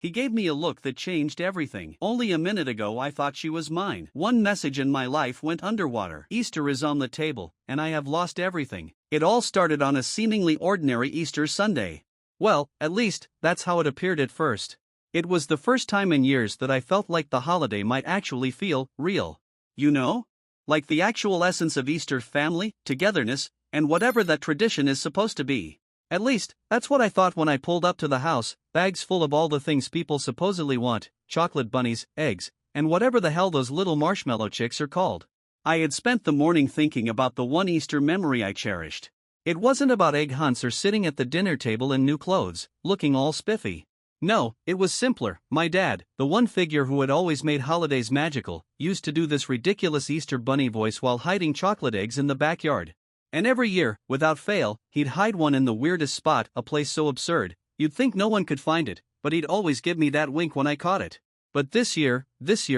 He gave me a look that changed everything. Only a minute ago I thought she was mine. One message in my life went underwater. Easter is on the table, and I have lost everything. It all started on a seemingly ordinary Easter Sunday. Well, at least, that's how it appeared at first. It was the first time in years that I felt like the holiday might actually feel real. You know? Like the actual essence of Easter: family, togetherness, and whatever that tradition is supposed to be. At least, that's what I thought when I pulled up to the house, bags full of all the things people supposedly want: chocolate bunnies, eggs, and whatever the hell those little marshmallow chicks are called. I had spent the morning thinking about the one Easter memory I cherished. It wasn't about egg hunts or sitting at the dinner table in new clothes, looking all spiffy. No, it was simpler. My dad, the one figure who had always made holidays magical, used to do this ridiculous Easter bunny voice while hiding chocolate eggs in the backyard. And every year, without fail, he'd hide one in the weirdest spot, a place so absurd, you'd think no one could find it, but he'd always give me that wink when I caught it. But this year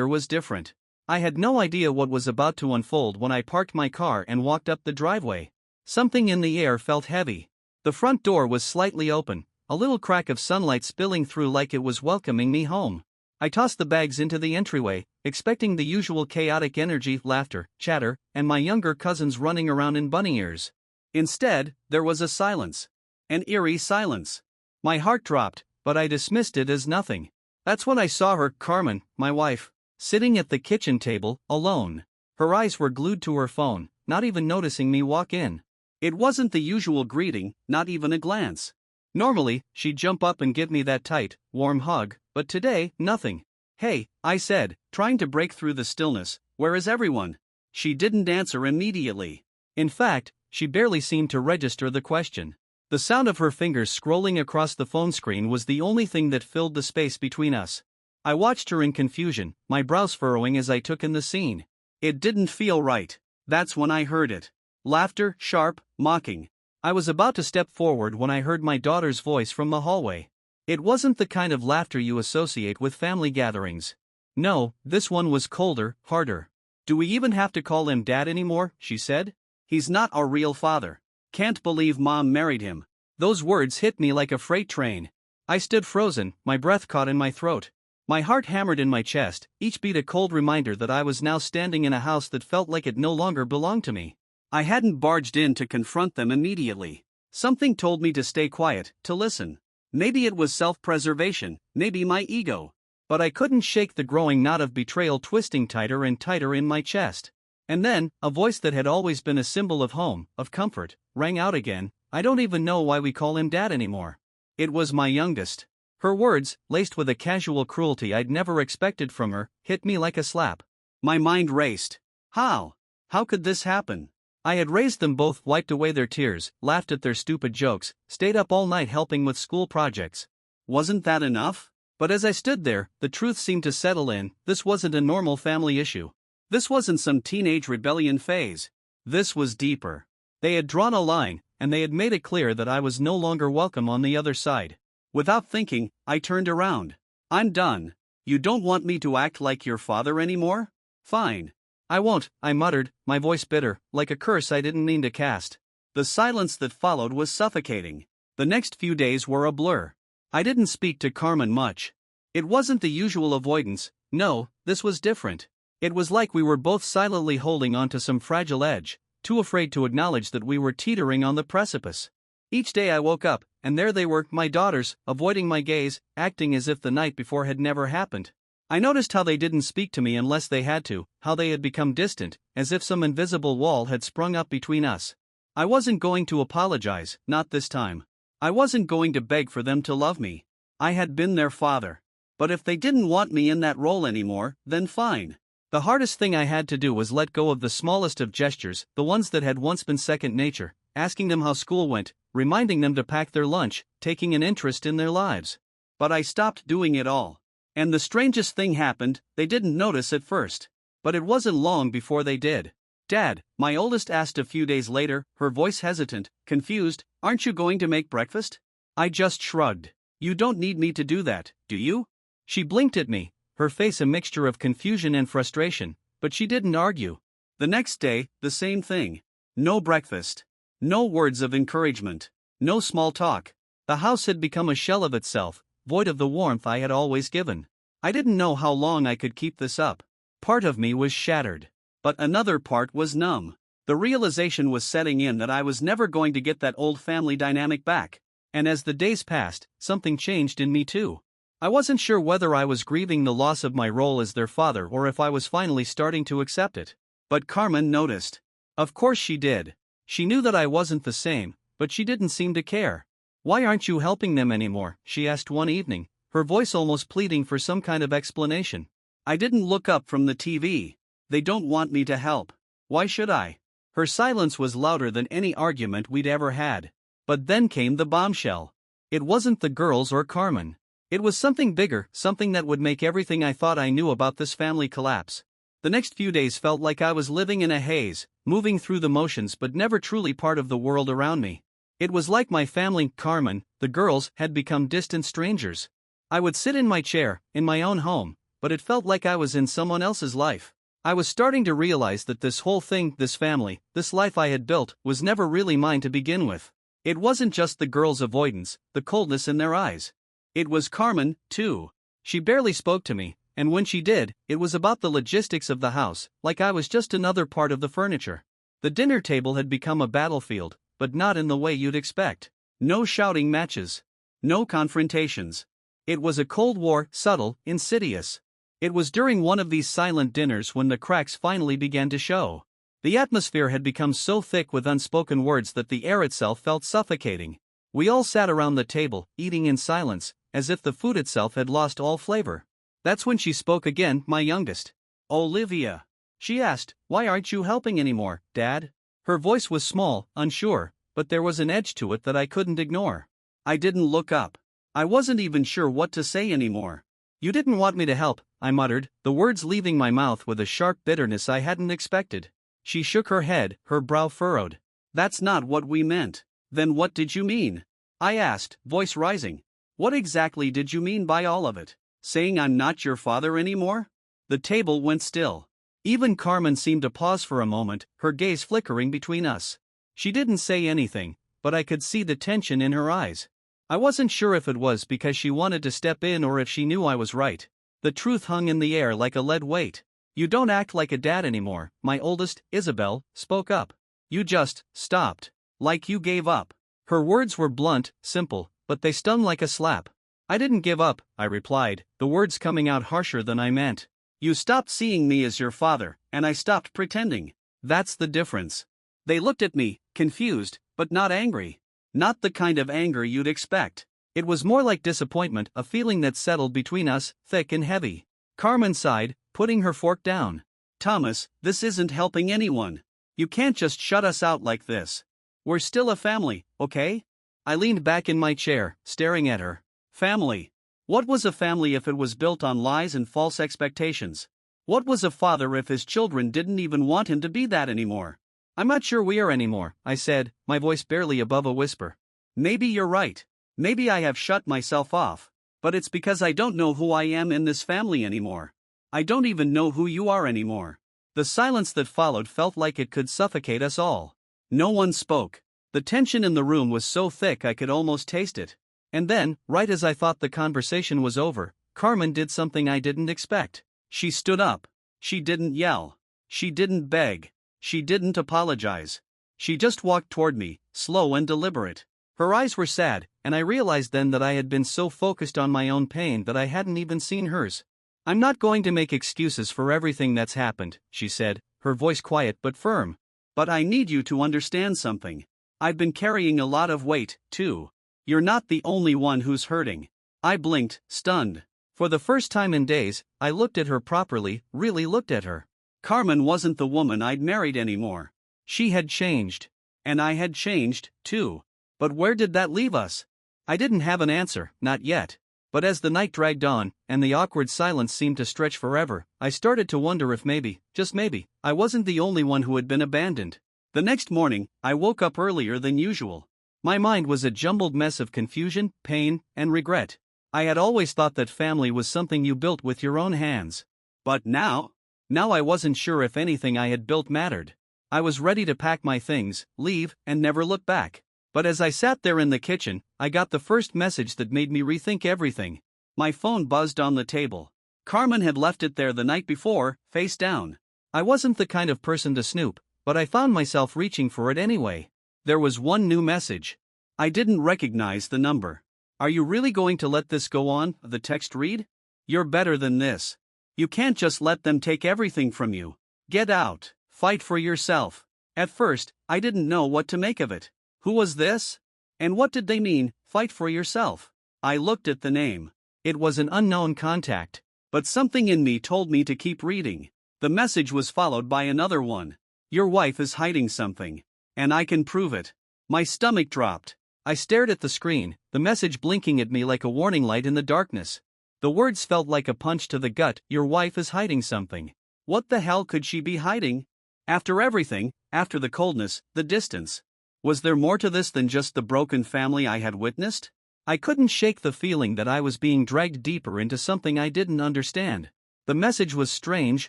was different. I had no idea what was about to unfold when I parked my car and walked up the driveway. Something in the air felt heavy. The front door was slightly open, a little crack of sunlight spilling through like it was welcoming me home. I tossed the bags into the entryway, expecting the usual chaotic energy, laughter, chatter, and my younger cousins running around in bunny ears. Instead, there was a silence. An eerie silence. My heart dropped, but I dismissed it as nothing. That's when I saw her, Carmen, my wife, sitting at the kitchen table, alone. Her eyes were glued to her phone, not even noticing me walk in. It wasn't the usual greeting, not even a glance. Normally, she'd jump up and give me that tight, warm hug, but today, nothing. "Hey," I said, trying to break through the stillness, "where is everyone?" She didn't answer immediately. In fact, she barely seemed to register the question. The sound of her fingers scrolling across the phone screen was the only thing that filled the space between us. I watched her in confusion, my brows furrowing as I took in the scene. It didn't feel right. That's when I heard it. Laughter, sharp, mocking. I was about to step forward when I heard my daughter's voice from the hallway. It wasn't the kind of laughter you associate with family gatherings. No, this one was colder, harder. "Do we even have to call him Dad anymore?" she said. "He's not our real father. Can't believe Mom married him." Those words hit me like a freight train. I stood frozen, my breath caught in my throat. My heart hammered in my chest, each beat a cold reminder that I was now standing in a house that felt like it no longer belonged to me. I hadn't barged in to confront them immediately. Something told me to stay quiet, to listen. Maybe it was self-preservation, maybe my ego. But I couldn't shake the growing knot of betrayal twisting tighter and tighter in my chest. And then, a voice that had always been a symbol of home, of comfort, rang out again. "I don't even know why we call him Dad anymore." It was my youngest. Her words, laced with a casual cruelty I'd never expected from her, hit me like a slap. My mind raced. How? How could this happen? I had raised them both, wiped away their tears, laughed at their stupid jokes, stayed up all night helping with school projects. Wasn't that enough? But as I stood there, the truth seemed to settle in. This wasn't a normal family issue. This wasn't some teenage rebellion phase. This was deeper. They had drawn a line, and they had made it clear that I was no longer welcome on the other side. Without thinking, I turned around. "I'm done. You don't want me to act like your father anymore? Fine. I won't," I muttered, my voice bitter, like a curse I didn't mean to cast. The silence that followed was suffocating. The next few days were a blur. I didn't speak to Carmen much. It wasn't the usual avoidance. No, this was different. It was like we were both silently holding onto some fragile edge, too afraid to acknowledge that we were teetering on the precipice. Each day I woke up, and there they were, my daughters, avoiding my gaze, acting as if the night before had never happened. I noticed how they didn't speak to me unless they had to, how they had become distant, as if some invisible wall had sprung up between us. I wasn't going to apologize, not this time. I wasn't going to beg for them to love me. I had been their father. But if they didn't want me in that role anymore, then fine. The hardest thing I had to do was let go of the smallest of gestures, the ones that had once been second nature, asking them how school went, reminding them to pack their lunch, taking an interest in their lives. But I stopped doing it all. And the strangest thing happened. They didn't notice at first. But it wasn't long before they did. "Dad," my oldest asked a few days later, her voice hesitant, confused, "aren't you going to make breakfast?" I just shrugged. "You don't need me to do that, do you?" She blinked at me, her face a mixture of confusion and frustration, but she didn't argue. The next day, the same thing. No breakfast. No words of encouragement. No small talk. The house had become a shell of itself, void of the warmth I had always given. I didn't know how long I could keep this up. Part of me was shattered. But another part was numb. The realization was setting in that I was never going to get that old family dynamic back. And as the days passed, something changed in me too. I wasn't sure whether I was grieving the loss of my role as their father or if I was finally starting to accept it. But Carmen noticed. Of course she did. She knew that I wasn't the same, but she didn't seem to care. "Why aren't you helping them anymore?" she asked one evening, her voice almost pleading for some kind of explanation. I didn't look up from the TV. "They don't want me to help. Why should I?" Her silence was louder than any argument we'd ever had. But then came the bombshell. It wasn't the girls or Carmen. It was something bigger, something that would make everything I thought I knew about this family collapse. The next few days felt like I was living in a haze, moving through the motions but never truly part of the world around me. It was like my family, Carmen, the girls, had become distant strangers. I would sit in my chair, in my own home, but it felt like I was in someone else's life. I was starting to realize that this whole thing, this family, this life I had built, was never really mine to begin with. It wasn't just the girls' avoidance, the coldness in their eyes. It was Carmen, too. She barely spoke to me, and when she did, it was about the logistics of the house, like I was just another part of the furniture. The dinner table had become a battlefield, but not in the way you'd expect. No shouting matches. No confrontations. It was a cold war, subtle, insidious. It was during one of these silent dinners when the cracks finally began to show. The atmosphere had become so thick with unspoken words that the air itself felt suffocating. We all sat around the table, eating in silence, as if the food itself had lost all flavor. That's when she spoke again, my youngest. "Olivia," she asked, "why aren't you helping anymore, Dad?" Her voice was small, unsure, but there was an edge to it that I couldn't ignore. I didn't look up. I wasn't even sure what to say anymore. "You didn't want me to help," I muttered, the words leaving my mouth with a sharp bitterness I hadn't expected. She shook her head, her brow furrowed. "That's not what we meant." "Then what did you mean?" I asked, voice rising. "What exactly did you mean by all of it? Saying I'm not your father anymore?" The table went still. Even Carmen seemed to pause for a moment, her gaze flickering between us. She didn't say anything, but I could see the tension in her eyes. I wasn't sure if it was because she wanted to step in or if she knew I was right. The truth hung in the air like a lead weight. "You don't act like a dad anymore," my oldest, Isabel, spoke up. "You just stopped. Like you gave up." Her words were blunt, simple, but they stung like a slap. "I didn't give up," I replied, the words coming out harsher than I meant. "You stopped seeing me as your father, and I stopped pretending. That's the difference." They looked at me, confused, but not angry. Not the kind of anger you'd expect. It was more like disappointment, a feeling that settled between us, thick and heavy. Carmen sighed, putting her fork down. "Thomas, this isn't helping anyone. You can't just shut us out like this. We're still a family, okay?" I leaned back in my chair, staring at her. Family. What was a family if it was built on lies and false expectations? What was a father if his children didn't even want him to be that anymore? "I'm not sure we are anymore," I said, my voice barely above a whisper. "Maybe you're right. Maybe I have shut myself off. But it's because I don't know who I am in this family anymore. I don't even know who you are anymore." The silence that followed felt like it could suffocate us all. No one spoke. The tension in the room was so thick I could almost taste it. And then, right as I thought the conversation was over, Carmen did something I didn't expect. She stood up. She didn't yell. She didn't beg. She didn't apologize. She just walked toward me, slow and deliberate. Her eyes were sad, and I realized then that I had been so focused on my own pain that I hadn't even seen hers. "I'm not going to make excuses for everything that's happened," she said, her voice quiet but firm. "But I need you to understand something. I've been carrying a lot of weight, too. You're not the only one who's hurting." I blinked, stunned. For the first time in days, I looked at her properly, really looked at her. Carmen wasn't the woman I'd married anymore. She had changed. And I had changed, too. But where did that leave us? I didn't have an answer, not yet. But as the night dragged on, and the awkward silence seemed to stretch forever, I started to wonder if maybe, just maybe, I wasn't the only one who had been abandoned. The next morning, I woke up earlier than usual. My mind was a jumbled mess of confusion, pain, and regret. I had always thought that family was something you built with your own hands. But now I wasn't sure if anything I had built mattered. I was ready to pack my things, leave, and never look back. But as I sat there in the kitchen, I got the first message that made me rethink everything. My phone buzzed on the table. Carmen had left it there the night before, face down. I wasn't the kind of person to snoop, but I found myself reaching for it anyway. There was one new message. I didn't recognize the number. "Are you really going to let this go on?" the text read. "You're better than this. You can't just let them take everything from you. Get out. Fight for yourself." At first, I didn't know what to make of it. Who was this? And what did they mean, fight for yourself? I looked at the name. It was an unknown contact. But something in me told me to keep reading. The message was followed by another one. "Your wife is hiding something. And I can prove it." My stomach dropped. I stared at the screen, the message blinking at me like a warning light in the darkness. The words felt like a punch to the gut. Your wife is hiding something. What the hell could she be hiding? After everything, after the coldness, the distance. Was there more to this than just the broken family I had witnessed? I couldn't shake the feeling that I was being dragged deeper into something I didn't understand. The message was strange,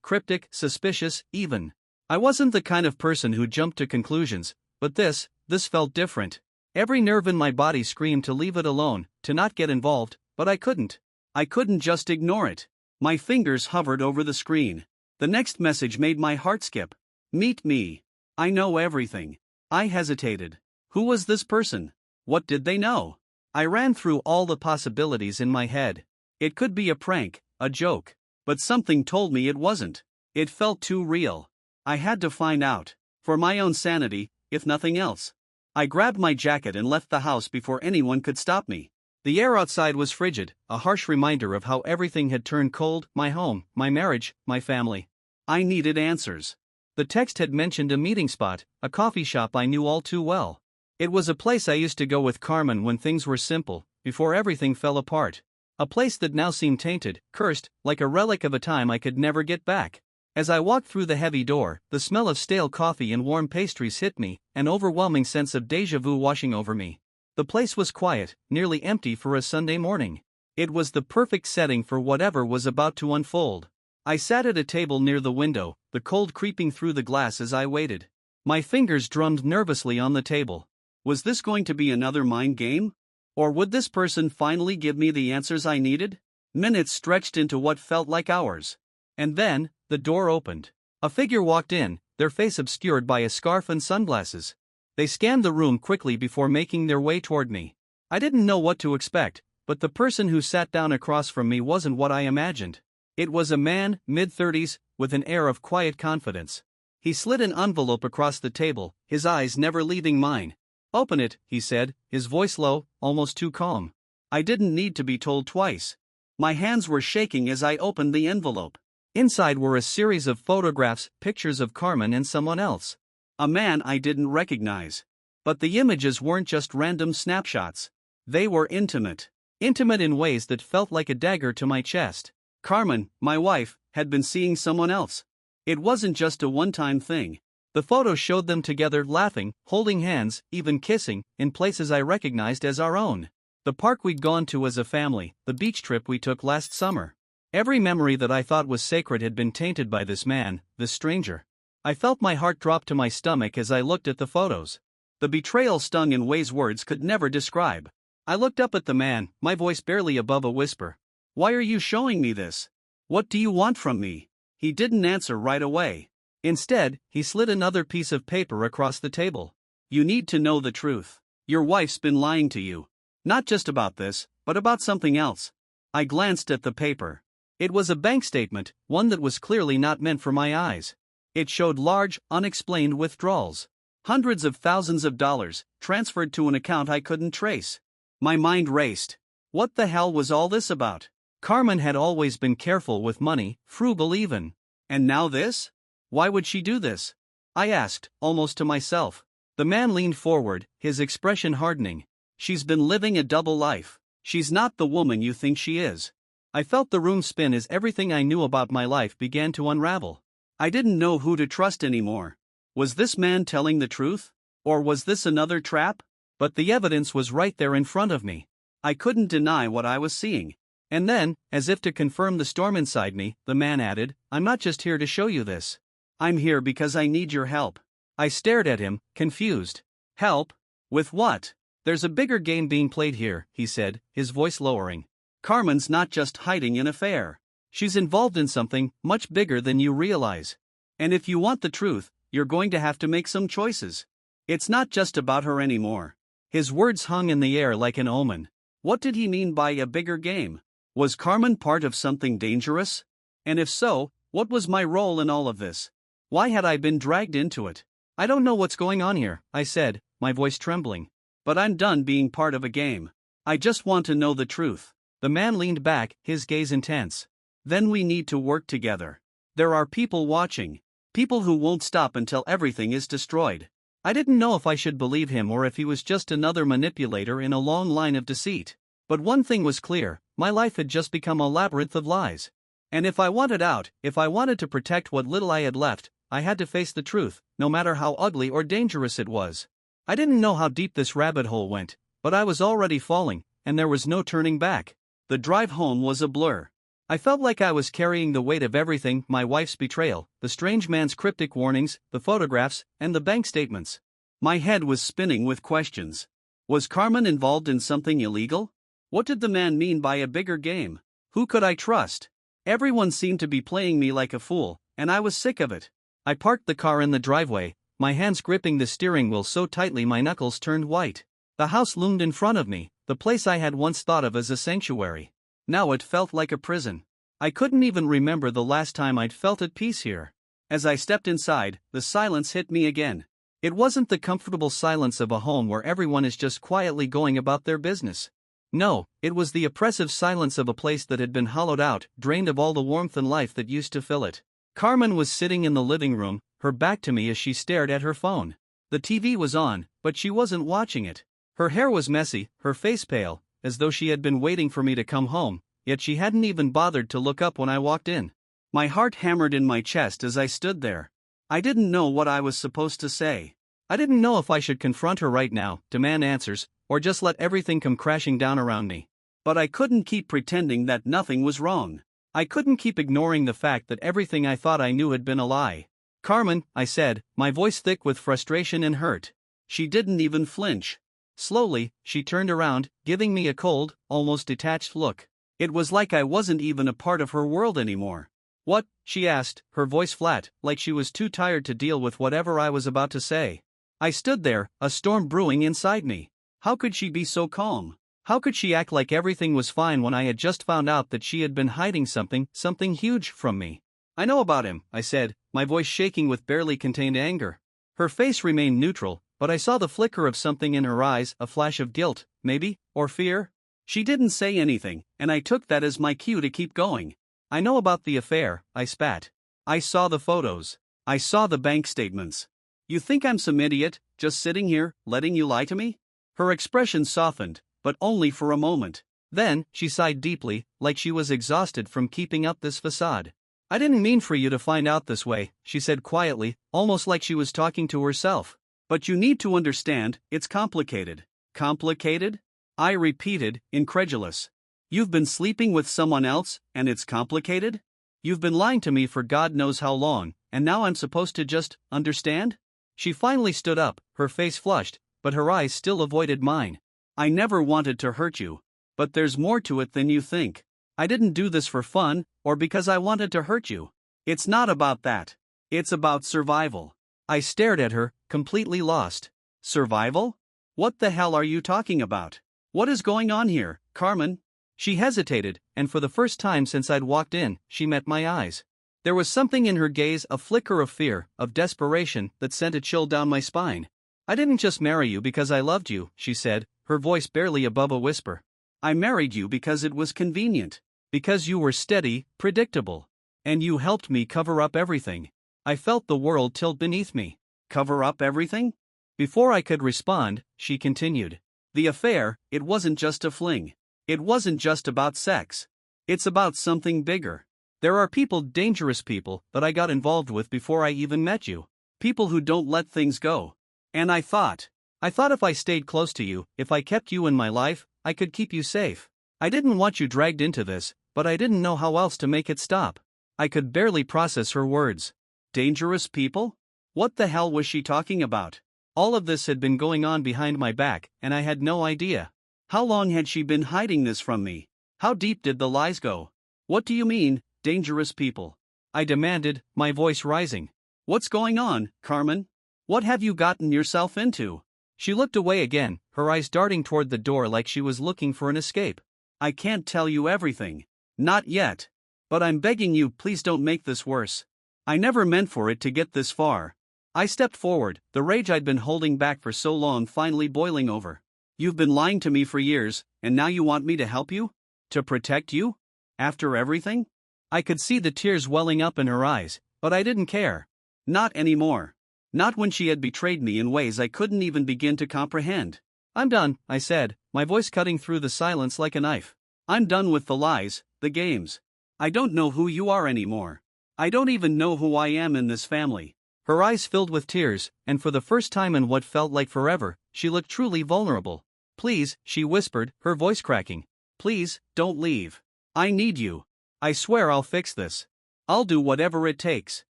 cryptic, suspicious, even. I wasn't the kind of person who jumped to conclusions, but this felt different. Every nerve in my body screamed to leave it alone, to not get involved, but I couldn't. I couldn't just ignore it. My fingers hovered over the screen. The next message made my heart skip. "Meet me. I know everything." I hesitated. Who was this person? What did they know? I ran through all the possibilities in my head. It could be a prank, a joke. But something told me it wasn't. It felt too real. I had to find out. For my own sanity, if nothing else. I grabbed my jacket and left the house before anyone could stop me. The air outside was frigid, a harsh reminder of how everything had turned cold: my home, my marriage, my family. I needed answers. The text had mentioned a meeting spot, a coffee shop I knew all too well. It was a place I used to go with Carmen when things were simple, before everything fell apart. A place that now seemed tainted, cursed, like a relic of a time I could never get back. As I walked through the heavy door, the smell of stale coffee and warm pastries hit me, an overwhelming sense of déjà vu washing over me. The place was quiet, nearly empty for a Sunday morning. It was the perfect setting for whatever was about to unfold. I sat at a table near the window, the cold creeping through the glass as I waited. My fingers drummed nervously on the table. Was this going to be another mind game? Or would this person finally give me the answers I needed? Minutes stretched into what felt like hours. And then, the door opened. A figure walked in, their face obscured by a scarf and sunglasses. They scanned the room quickly before making their way toward me. I didn't know what to expect, but the person who sat down across from me wasn't what I imagined. It was a man, mid-30s, with an air of quiet confidence. He slid an envelope across the table, his eyes never leaving mine. "Open it," he said, his voice low, almost too calm. I didn't need to be told twice. My hands were shaking as I opened the envelope. Inside were a series of photographs, pictures of Carmen and someone else. A man I didn't recognize. But the images weren't just random snapshots. They were intimate. Intimate in ways that felt like a dagger to my chest. Carmen, my wife, had been seeing someone else. It wasn't just a one-time thing. The photos showed them together, laughing, holding hands, even kissing, in places I recognized as our own. The park we'd gone to as a family, the beach trip we took last summer. Every memory that I thought was sacred had been tainted by this man, this stranger. I felt my heart drop to my stomach as I looked at the photos. The betrayal stung in ways words could never describe. I looked up at the man, my voice barely above a whisper. "Why are you showing me this? What do you want from me?" He didn't answer right away. Instead, he slid another piece of paper across the table. "You need to know the truth. Your wife's been lying to you. Not just about this, but about something else." I glanced at the paper. It was a bank statement, one that was clearly not meant for my eyes. It showed large, unexplained withdrawals. Hundreds of thousands of dollars, transferred to an account I couldn't trace. My mind raced. What the hell was all this about? Carmen had always been careful with money, frugal even. And now this? Why would she do this? I asked, almost to myself. The man leaned forward, his expression hardening. "She's been living a double life. She's not the woman you think she is." I felt the room spin as everything I knew about my life began to unravel. I didn't know who to trust anymore. Was this man telling the truth? Or was this another trap? But the evidence was right there in front of me. I couldn't deny what I was seeing. And then, as if to confirm the storm inside me, the man added, "I'm not just here to show you this. I'm here because I need your help." I stared at him, confused. Help? With what? There's a bigger game being played here, he said, his voice lowering. Carmen's not just hiding an affair. She's involved in something much bigger than you realize. And if you want the truth, you're going to have to make some choices. It's not just about her anymore. His words hung in the air like an omen. What did he mean by a bigger game? Was Carmen part of something dangerous? And if so, what was my role in all of this? Why had I been dragged into it? I don't know what's going on here, I said, my voice trembling. But I'm done being part of a game. I just want to know the truth. The man leaned back, his gaze intense. Then we need to work together. There are people watching. People who won't stop until everything is destroyed. I didn't know if I should believe him or if he was just another manipulator in a long line of deceit. But one thing was clear, my life had just become a labyrinth of lies. And if I wanted out, if I wanted to protect what little I had left, I had to face the truth, no matter how ugly or dangerous it was. I didn't know how deep this rabbit hole went, but I was already falling, and there was no turning back. The drive home was a blur. I felt like I was carrying the weight of everything: my wife's betrayal, the strange man's cryptic warnings, the photographs, and the bank statements. My head was spinning with questions. Was Carmen involved in something illegal? What did the man mean by a bigger game? Who could I trust? Everyone seemed to be playing me like a fool, and I was sick of it. I parked the car in the driveway, my hands gripping the steering wheel so tightly my knuckles turned white. The house loomed in front of me, the place I had once thought of as a sanctuary. Now it felt like a prison. I couldn't even remember the last time I'd felt at peace here. As I stepped inside, the silence hit me again. It wasn't the comfortable silence of a home where everyone is just quietly going about their business. No, it was the oppressive silence of a place that had been hollowed out, drained of all the warmth and life that used to fill it. Carmen was sitting in the living room, her back to me as she stared at her phone. The TV was on, but she wasn't watching it. Her hair was messy, her face pale, as though she had been waiting for me to come home, yet she hadn't even bothered to look up when I walked in. My heart hammered in my chest as I stood there. I didn't know what I was supposed to say. I didn't know if I should confront her right now, demand answers, or just let everything come crashing down around me. But I couldn't keep pretending that nothing was wrong. I couldn't keep ignoring the fact that everything I thought I knew had been a lie. Carmen, I said, my voice thick with frustration and hurt. She didn't even flinch. Slowly, she turned around, giving me a cold, almost detached look. It was like I wasn't even a part of her world anymore. What? She asked, her voice flat, like she was too tired to deal with whatever I was about to say. I stood there, a storm brewing inside me. How could she be so calm? How could she act like everything was fine when I had just found out that she had been hiding something huge from me? I know about him, I said, my voice shaking with barely contained anger. Her face remained neutral, but I saw the flicker of something in her eyes, a flash of guilt, maybe, or fear. She didn't say anything, and I took that as my cue to keep going. I know about the affair, I spat. I saw the photos. I saw the bank statements. You think I'm some idiot, just sitting here, letting you lie to me? Her expression softened, but only for a moment. Then, she sighed deeply, like she was exhausted from keeping up this facade. I didn't mean for you to find out this way, she said quietly, almost like she was talking to herself. But you need to understand, it's complicated. Complicated? I repeated, incredulous. You've been sleeping with someone else, and it's complicated? You've been lying to me for God knows how long, and now I'm supposed to just understand? She finally stood up, her face flushed, but her eyes still avoided mine. I never wanted to hurt you. But there's more to it than you think. I didn't do this for fun, or because I wanted to hurt you. It's not about that. It's about survival. I stared at her, completely lost. Survival? What the hell are you talking about? What is going on here, Carmen? She hesitated, and for the first time since I'd walked in, she met my eyes. There was something in her gaze, a flicker of fear, of desperation, that sent a chill down my spine. I didn't just marry you because I loved you, she said, her voice barely above a whisper. I married you because it was convenient. Because you were steady, predictable. And you helped me cover up everything. I felt the world tilt beneath me. Cover up everything? Before I could respond, she continued. The affair, it wasn't just a fling. It wasn't just about sex. It's about something bigger. There are people, dangerous people, that I got involved with before I even met you. People who don't let things go. And I thought if I stayed close to you, if I kept you in my life, I could keep you safe. I didn't want you dragged into this, but I didn't know how else to make it stop. I could barely process her words. Dangerous people? What the hell was she talking about? All of this had been going on behind my back, and I had no idea. How long had she been hiding this from me? How deep did the lies go? What do you mean, dangerous people? I demanded, my voice rising. What's going on, Carmen? What have you gotten yourself into? She looked away again, her eyes darting toward the door like she was looking for an escape. I can't tell you everything. Not yet. But I'm begging you, please don't make this worse. I never meant for it to get this far. I stepped forward, the rage I'd been holding back for so long finally boiling over. You've been lying to me for years, and now you want me to help you? To protect you? After everything? I could see the tears welling up in her eyes, but I didn't care. Not anymore. Not when she had betrayed me in ways I couldn't even begin to comprehend. I'm done, I said, my voice cutting through the silence like a knife. I'm done with the lies, the games. I don't know who you are anymore. I don't even know who I am in this family. Her eyes filled with tears, and for the first time in what felt like forever, she looked truly vulnerable. Please, she whispered, her voice cracking. Please, don't leave. I need you. I swear I'll fix this. I'll do whatever it takes.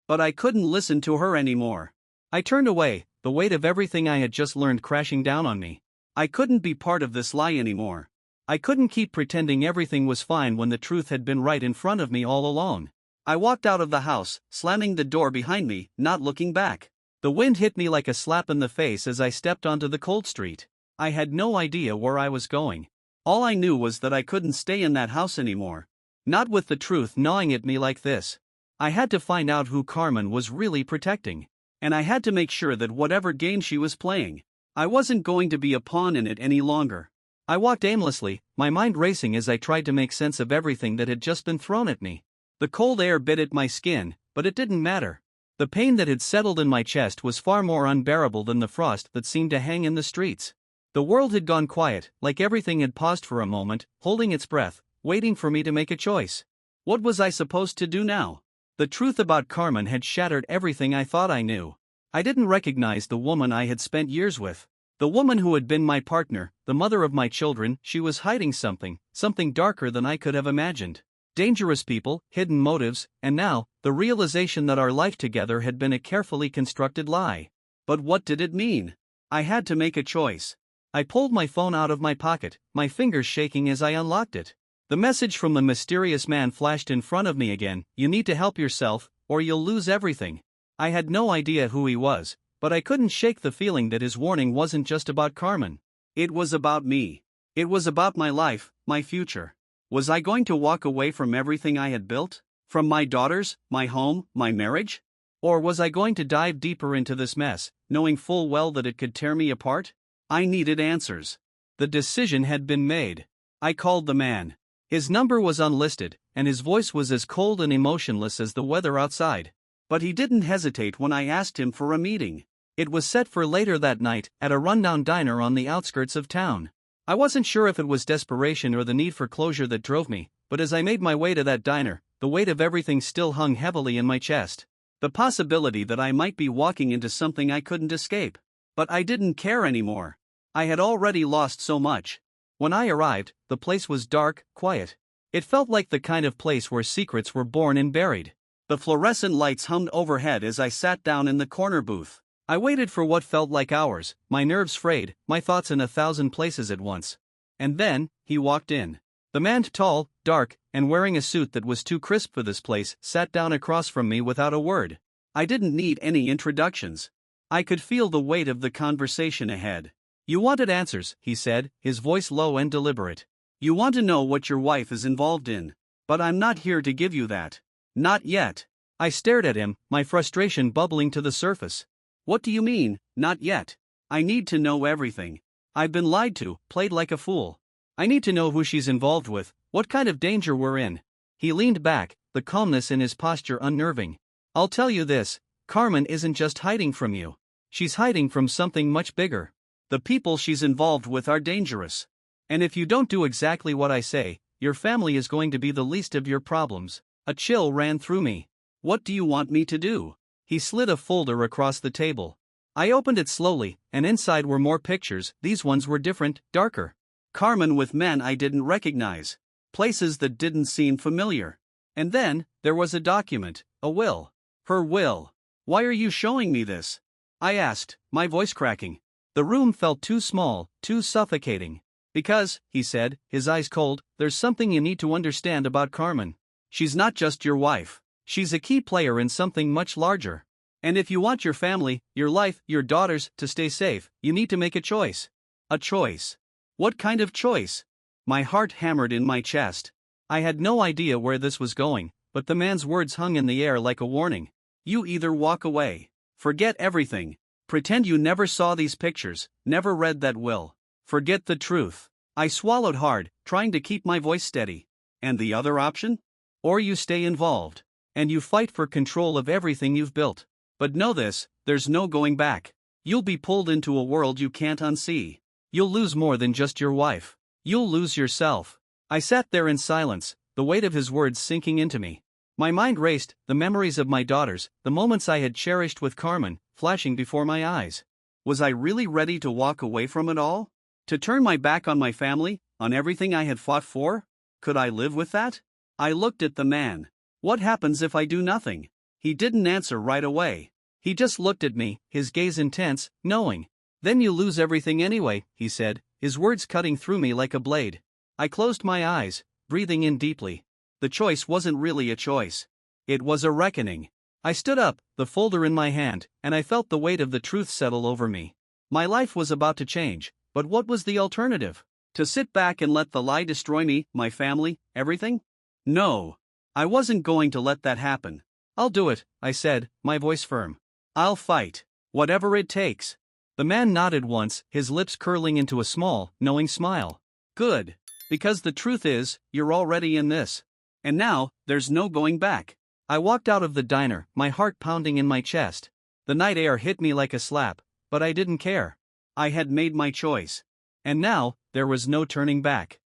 But I couldn't listen to her anymore. I turned away, the weight of everything I had just learned crashing down on me. I couldn't be part of this lie anymore. I couldn't keep pretending everything was fine when the truth had been right in front of me all along. I walked out of the house, slamming the door behind me, not looking back. The wind hit me like a slap in the face as I stepped onto the cold street. I had no idea where I was going. All I knew was that I couldn't stay in that house anymore. Not with the truth gnawing at me like this. I had to find out who Carmen was really protecting. And I had to make sure that whatever game she was playing, I wasn't going to be a pawn in it any longer. I walked aimlessly, my mind racing as I tried to make sense of everything that had just been thrown at me. The cold air bit at my skin, but it didn't matter. The pain that had settled in my chest was far more unbearable than the frost that seemed to hang in the streets. The world had gone quiet, like everything had paused for a moment, holding its breath, waiting for me to make a choice. What was I supposed to do now? The truth about Carmen had shattered everything I thought I knew. I didn't recognize the woman I had spent years with. The woman who had been my partner, the mother of my children. She was hiding something darker than I could have imagined. Dangerous people, hidden motives, and now, the realization that our life together had been a carefully constructed lie. But what did it mean? I had to make a choice. I pulled my phone out of my pocket, my fingers shaking as I unlocked it. The message from the mysterious man flashed in front of me again. You need to help yourself, or you'll lose everything. I had no idea who he was, but I couldn't shake the feeling that his warning wasn't just about Carmen. It was about me. It was about my life, my future. Was I going to walk away from everything I had built? From my daughters, my home, my marriage? Or was I going to dive deeper into this mess, knowing full well that it could tear me apart? I needed answers. The decision had been made. I called the man. His number was unlisted, and his voice was as cold and emotionless as the weather outside. But he didn't hesitate when I asked him for a meeting. It was set for later that night, at a rundown diner on the outskirts of town. I wasn't sure if it was desperation or the need for closure that drove me, but as I made my way to that diner, the weight of everything still hung heavily in my chest. The possibility that I might be walking into something I couldn't escape. But I didn't care anymore. I had already lost so much. When I arrived, the place was dark, quiet. It felt like the kind of place where secrets were born and buried. The fluorescent lights hummed overhead as I sat down in the corner booth. I waited for what felt like hours, my nerves frayed, my thoughts in 1,000 places at once. And then, he walked in. The man, tall, dark, and wearing a suit that was too crisp for this place, sat down across from me without a word. I didn't need any introductions. I could feel the weight of the conversation ahead. You wanted answers, he said, his voice low and deliberate. You want to know what your wife is involved in. But I'm not here to give you that. Not yet. I stared at him, my frustration bubbling to the surface. What do you mean, not yet? I need to know everything. I've been lied to, played like a fool. I need to know who she's involved with, what kind of danger we're in. He leaned back, the calmness in his posture unnerving. I'll tell you this, Carmen isn't just hiding from you. She's hiding from something much bigger. The people she's involved with are dangerous. And if you don't do exactly what I say, your family is going to be the least of your problems. A chill ran through me. What do you want me to do? He slid a folder across the table. I opened it slowly, and inside were more pictures. These ones were different, darker. Carmen with men I didn't recognize. Places that didn't seem familiar. And then, there was a document, a will. Her will. Why are you showing me this? I asked, my voice cracking. The room felt too small, too suffocating. Because, he said, his eyes cold, there's something you need to understand about Carmen. She's not just your wife. She's a key player in something much larger. And if you want your family, your life, your daughters, to stay safe, you need to make a choice. A choice. What kind of choice? My heart hammered in my chest. I had no idea where this was going, but the man's words hung in the air like a warning. You either walk away. Forget everything. Pretend you never saw these pictures, never read that will. Forget the truth. I swallowed hard, trying to keep my voice steady. And the other option? Or you stay involved. And you fight for control of everything you've built. But know this, there's no going back. You'll be pulled into a world you can't unsee. You'll lose more than just your wife. You'll lose yourself. I sat there in silence, the weight of his words sinking into me. My mind raced, the memories of my daughters, the moments I had cherished with Carmen, flashing before my eyes. Was I really ready to walk away from it all? To turn my back on my family, on everything I had fought for? Could I live with that? I looked at the man. What happens if I do nothing? He didn't answer right away. He just looked at me, his gaze intense, knowing. Then you lose everything anyway, he said, his words cutting through me like a blade. I closed my eyes, breathing in deeply. The choice wasn't really a choice. It was a reckoning. I stood up, the folder in my hand, and I felt the weight of the truth settle over me. My life was about to change, but what was the alternative? To sit back and let the lie destroy me, my family, everything? No. I wasn't going to let that happen. I'll do it, I said, my voice firm. I'll fight. Whatever it takes. The man nodded once, his lips curling into a small, knowing smile. Good. Because the truth is, you're already in this. And now, there's no going back. I walked out of the diner, my heart pounding in my chest. The night air hit me like a slap, but I didn't care. I had made my choice. And now, there was no turning back.